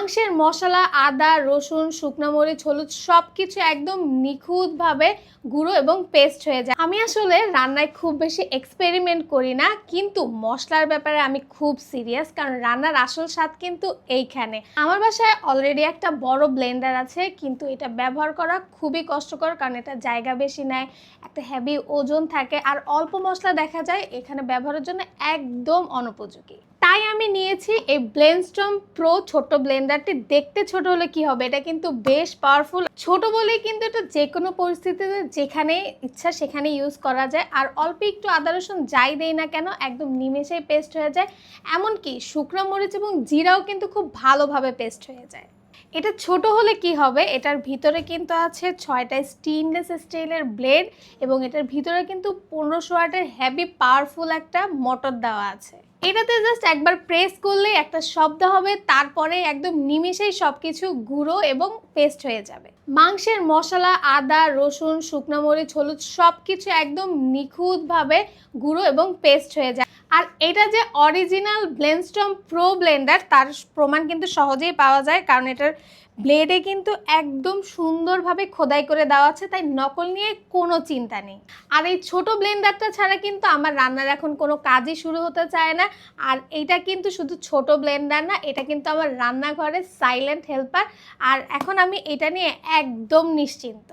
মাংসের মশলা, আদা, রসুন, শুকনো মরিচ, হলুদ সবকিছু একদম নিখুঁতভাবে গুঁড়ো এবং পেস্ট হয়ে যায়। আমি আসলে রান্নায় খুব বেশি এক্সপেরিমেন্ট করি না, কিন্তু মশলার ব্যাপারে আমি খুব সিরিয়াস, কারণ রান্নার আসল স্বাদ কিন্তু এইখানে। আমার বাসায় অলরেডি একটা বড় ব্লেন্ডার আছে, কিন্তু এটা ব্যবহার করা খুবই কষ্টকর, কারণ এটা জায়গা বেশি নেয়, একটা হেভি ওজন থাকে, আর অল্প মশলা দেখা যায় এখানে ব্যবহারের জন্য একদম অনুপযোগী। তাই আমি নিয়েছি এই ব্লেন্ডস্টর্ম প্রো ছোট ব্লেন্ডারটি। দেখতে ছোট হলে কি হবে, এটা কিন্তু বেশ পাওয়ারফুল। ছোট বলেই কিন্তু এটা যে কোনো পরিস্থিতিতে যেখানে ইচ্ছা সেখানে ইউজ করা যায়, আর অল্প একটু আদা রসুন যাই দেই না কেন একদম নিমেষেই পেস্ট হয়ে যায়। এমনকি শুকনো মরিচ এবং জিরাও কিন্তু খুব ভালোভাবে পেস্ট হয়ে যায়। এটা ছোট হলে কি হবে, এটার ভিতরে কিন্তু আছে 6টা স্টেইনলেস স্টিলের ব্লেড, এবং এটার ভিতরে কিন্তু 1500 ওয়াটের হেভি পাওয়ারফুল একটা মোটর দেওয়া আছে। এটাতে জাস্ট একবার প্রেস করলেই একটা শব্দ হবে, তারপরে একদম নিমেষেই সবকিছু গুঁড়ো এবং পেস্ট হয়ে যাবে। মাংসের মশলা, আদা, রসুন, শুকনো মরিচ, হলুদ সবকিছু একদম নিখুঁতভাবে গুঁড়ো এবং পেস্ট হয়ে যায়। আর এটা যে অরিজিনাল ব্লেন্ডস্টর্ম প্রো ব্লেন্ডার তার প্রমাণ কিন্তু সহজেই পাওয়া যায়, কারণ এটার ব্লেডে কিন্তু একদম সুন্দরভাবে খোদাই করে দেওয়া আছে, তাই নকল নিয়ে কোনো চিন্তা নেই। আর এই ছোট ব্লেন্ডারটা ছাড়া কিন্তু আমার রান্নার এখন কোনো কাজই শুরু হতে চায় না। আর এইটা কিন্তু শুধু ছোট ব্লেন্ডার না, এটা কিন্তু আমার রান্নাঘরের সাইলেন্ট হেল্পার। আর এখন আমি এটা নিয়ে একদম নিশ্চিন্ত।